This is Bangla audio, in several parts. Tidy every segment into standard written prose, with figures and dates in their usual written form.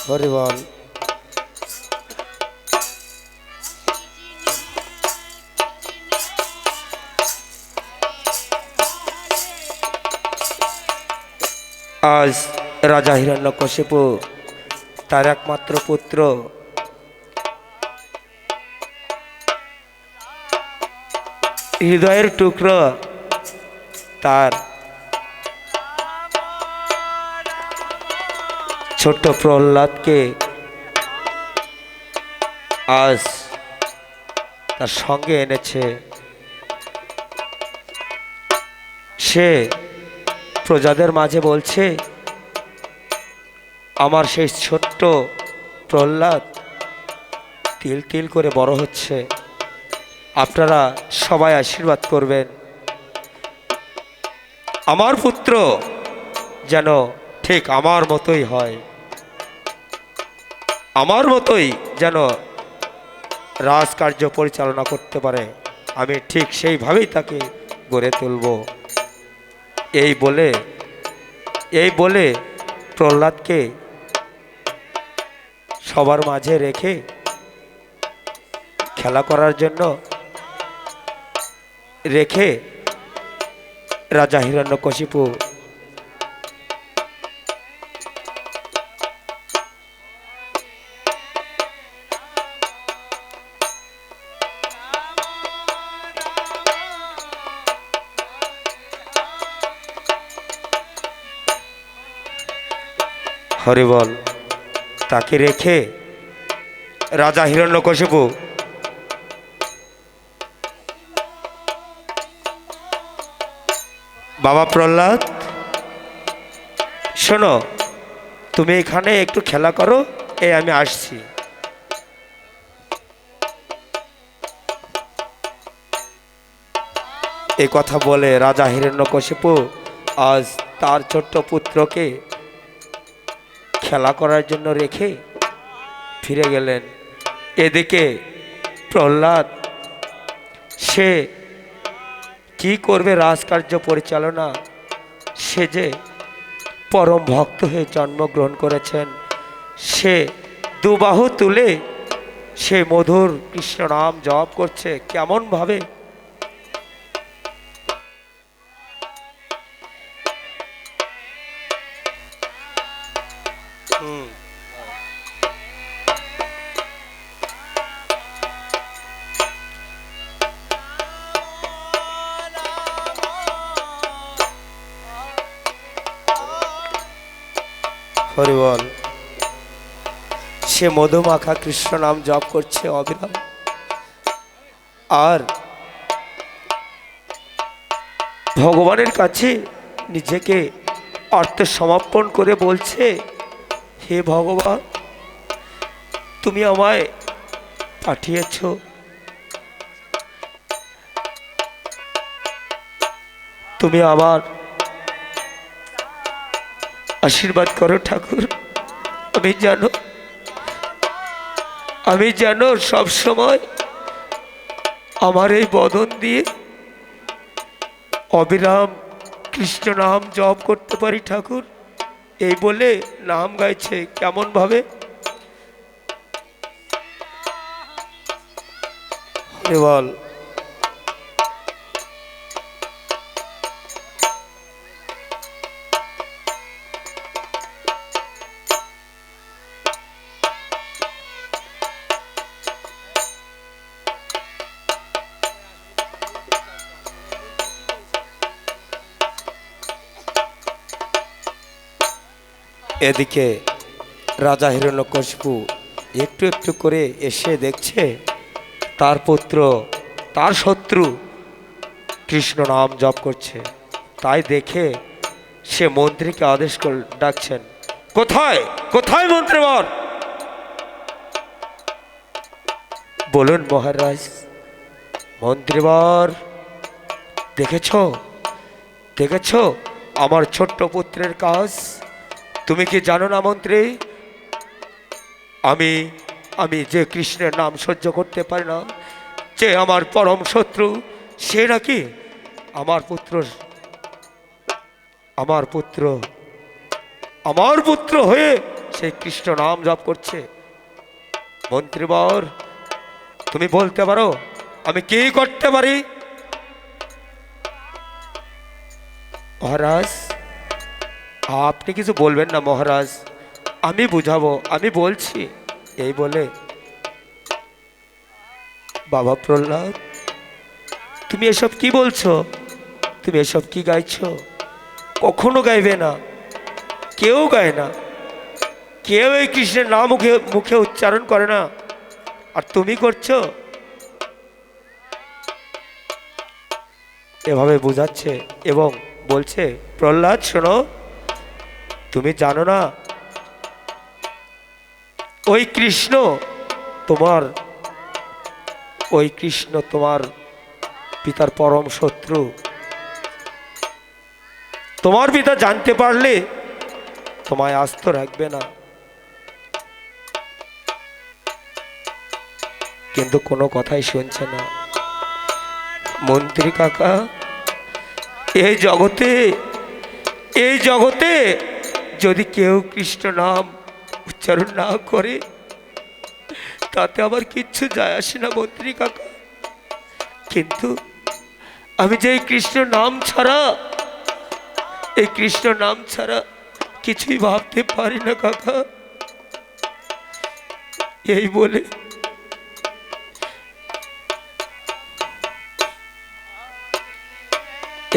হরি বল। আজ রাজা হিরণ্যকশিপু তার একমাত্র পুত্র হৃদয়ের টুকরো তার ছোট্ট প্রহ্লাদকে আজ তার সঙ্গে এনেছে। সে প্রজাদের মাঝে বলছে, আমার সেই ছোট্ট প্রহ্লাদ তিল তিল করে বড় হচ্ছে, আপনারা সবাই আশীর্বাদ করবেন, আমার পুত্র যেন ঠিক আমার মতোই হয়, আমার মতোই যেন রাজকার্য পরিচালনা করতে পারে, আমি ঠিক সেইভাবেই তাকে গড়ে তুলব। এই বলে প্রহ্লাদকে সবার মাঝে রেখে খেলা করার জন্য রেখে রাজা হিরণ্যকশিপু হরি বল, তাকে রেখে রাজা হিরণ্যকশিপু বাবা প্রহ্লাদ শোনো, তুমি এখানে একটু খেলা করো, আমি আসছি। এই কথা বলে রাজা হিরণ্যকশিপু আজ তার ছোট্ট পুত্রকে খেলা করার জন্য রেখে ফিরে গেলেন। এদিকে প্রহ্লাদ সে কি করবে রাজকার্য পরিচালনা, সে যে পরম ভক্ত হয়ে জন্মগ্রহণ করেছেন, সে দুবাহু তুলে সে মধুর কৃষ্ণ নাম জপ করছে কেমন ভাবে। হরি বল, সে মধুমাখা কৃষ্ণ নাম জপ করছে অবিরাম, আর ভগবানের কাছে নিজেকে আত্মসমর্পণ করে বলছে, হে ভগবান, তুমি আমায় পাঠিয়েছ, তুমি আমার আশীর্বাদ করো ঠাকুর। আমি যেন সব সময় আমার এই বদন দিয়ে অবিরাম কৃষ্ণ নাম জপ করতে পারি ঠাকুর। এই বলে নাম গাইছে কেমন ভাবে। বল, এদিকে রাজা হিরণ্যকশিপু একটু একটু করে এসে দেখছে তার পুত্র, তার শত্রু কৃষ্ণ নাম জপ করছে। তাই দেখে সে মন্ত্রীকে আদেশ করে ডাকছেন, কোথায় কোথায় মন্ত্রীবর? বলুন মহারাজ। মন্ত্রীবর, দেখেছ আমার ছোট্ট পুত্রের কাজ? তুমি কি জানো না মন্ত্রী, আমি যে কৃষ্ণের নাম সহ্য করতে পারি না, যে আমার পরম শত্রু, সে নাকি আমার পুত্র হয়ে সেই কৃষ্ণ নাম জপ করছে। মন্ত্রীবর, তুমি বলতে পারো আমি কি করতে পারি? মহারাজ, আপনি কিছু বলবেন না মহারাজ, আমি বুঝাবো, আমি বলছি। এই বলে বাবা প্রহ্লাদ, তুমি এসব কি বলছো? তুমি এসব কি গাইছো? কখনো গাইবে না, কেউ গায় না, কেউ এই কৃষ্ণের নাম মুখে মুখে উচ্চারণ করে না, আর তুমি করছো। এভাবে বোঝাচ্ছে এবং বলছে, প্রহ্লাদ শোনো, তুমি জানো না ওই কৃষ্ণ তোমার, ওই কৃষ্ণ তোমার পিতার পরম শত্রু। তোমার পিতা জানতে পারলে তোমায় আস্ত রাখবে না। কিন্তু কোনো কথাই শুনছে না। মন্ত্রী কাকা, এই জগতে, এই জগতে যদি কেউ কৃষ্ণ নাম উচ্চারণ না করে তাতে আবার কিচ্ছু যায় আসে না মন্ত্রী কাকা। কিন্তু আমি যে এই কৃষ্ণ নাম ছাড়া, এই কৃষ্ণ নাম ছাড়া কিছুই ভাবতে পারি না কাকা। এই বলে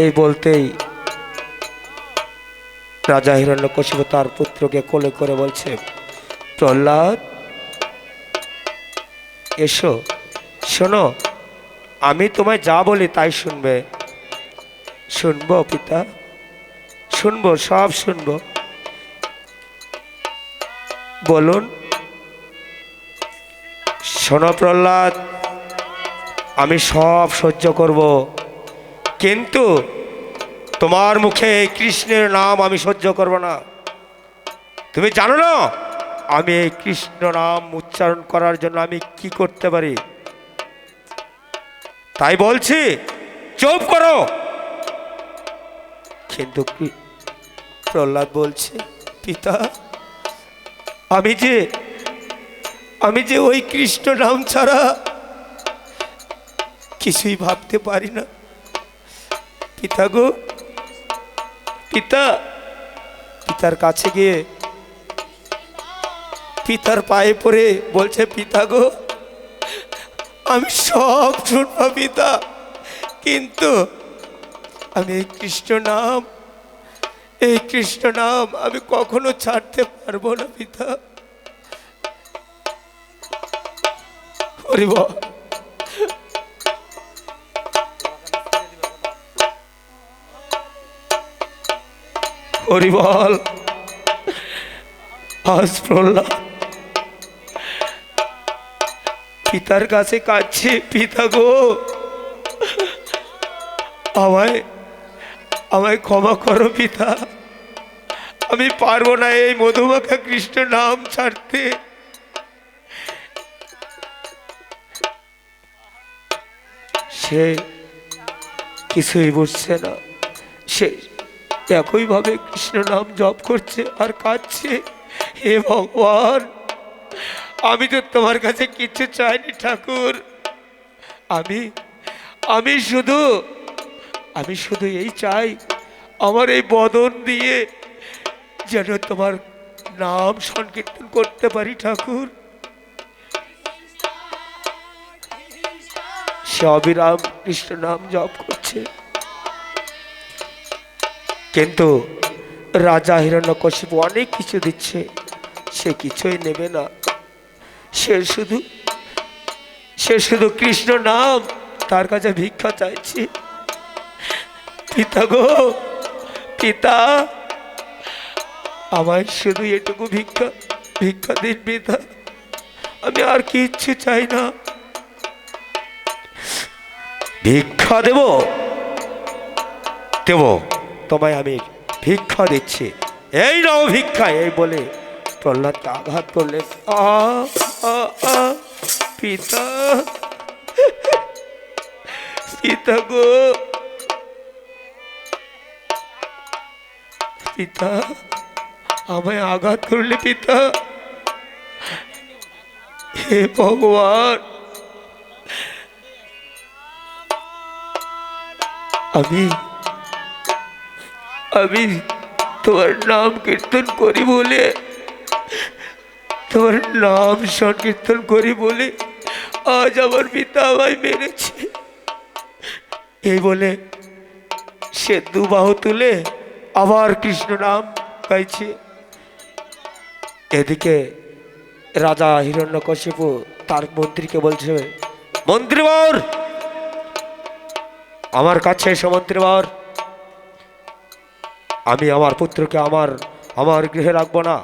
এই বলতেই রাজা হিরণ্যকশিপু তার পুত্রকে কোলে করে বলছে, প্রহ্লাদ এসো, শোনো, আমি তোমায় যা বলি তাই শুনবে। শুনবো পিতা, শুনবো, সব শুনবো। বলুন। শোনো প্রহ্লাদ, আমি সব সহ্য করব, কিন্তু তোমার মুখে কৃষ্ণের নাম আমি সহ্য করব না। তুমি জানো না আমি এই কৃষ্ণ নাম উচ্চারণ করার জন্য আমি কি করতে পারি? তাই বলছি চুপ করো। কিন্তু প্রহ্লাদ বলছে, পিতা আমি যে ওই কৃষ্ণ নাম ছাড়া কিছুই ভাবতে পারি না। পিতা গো, পিতা, পিতার কাছে গিয়ে পিতার পায়ে পড়ে বলছে, পিতা গো আমি সব শুনবো পিতা, কিন্তু আমি এই কৃষ্ণ নাম, এই কৃষ্ণ নাম আমি কখনো ছাড়তে পারবো না পিতা। হরি বল, হরি বল। আজ প্রহ্লাদ পিতার কাছে কাঁদছে, পিতা গো আমায় আমায় ক্ষমা করো পিতা, আমি পারবো না এই মধুমাখা কৃষ্ণ নাম ছাড়তে। সে কিছুই বুঝছে না, সে একইভাবে কৃষ্ণ নাম জপ করছে আর কাঁদছে। হে ভগবান, আমি তো তোমার কাছে কিছু চাইনি ঠাকুর, আমি শুধু এই চাই, আমার এই বদন দিয়ে যেন তোমার নাম সংকীর্তন করতে পারি ঠাকুর। সে অবিরাম কৃষ্ণ নাম জপ করছে, কিন্তু রাজা হিরণ্যকশিপু অনেক কিছু দিচ্ছে, সে কিছুই নেবে না। সে শুধু কৃষ্ণ নাম, তার কাছে ভিক্ষা চাইছে। পিতা গো, পিতা আমায় শুধু এটুকু ভিক্ষা দিন পিতা, আমি আর কিচ্ছু চাই না। ভিক্ষা দেব, তোমায় আমি ভিক্ষা দিচ্ছি, এই নাও ভিক্ষা। এই বলে প্রহ্লাদকে আঘাত করলেন। পিতা, পিতা গো, পিতা আমায় আঘাত করলে পিতা। হে ভগবান, আমি আমি তোমার নাম কীর্তন করি বলে, তোমার নাম সংকীর্তন করি বলে আজ আমার পিতা আমায় মেরেছে। এই বলে সে দুবাহু তুলে আবার কৃষ্ণ নাম গাইছে। এদিকে রাজা হিরণ্যকশিপু তার মন্ত্রীকে বলছে, মন্ত্রীবর, আমার কাছে এসো মন্ত্রীবর। আমি আমার পুত্রকে আমার গৃহে রাখবো না।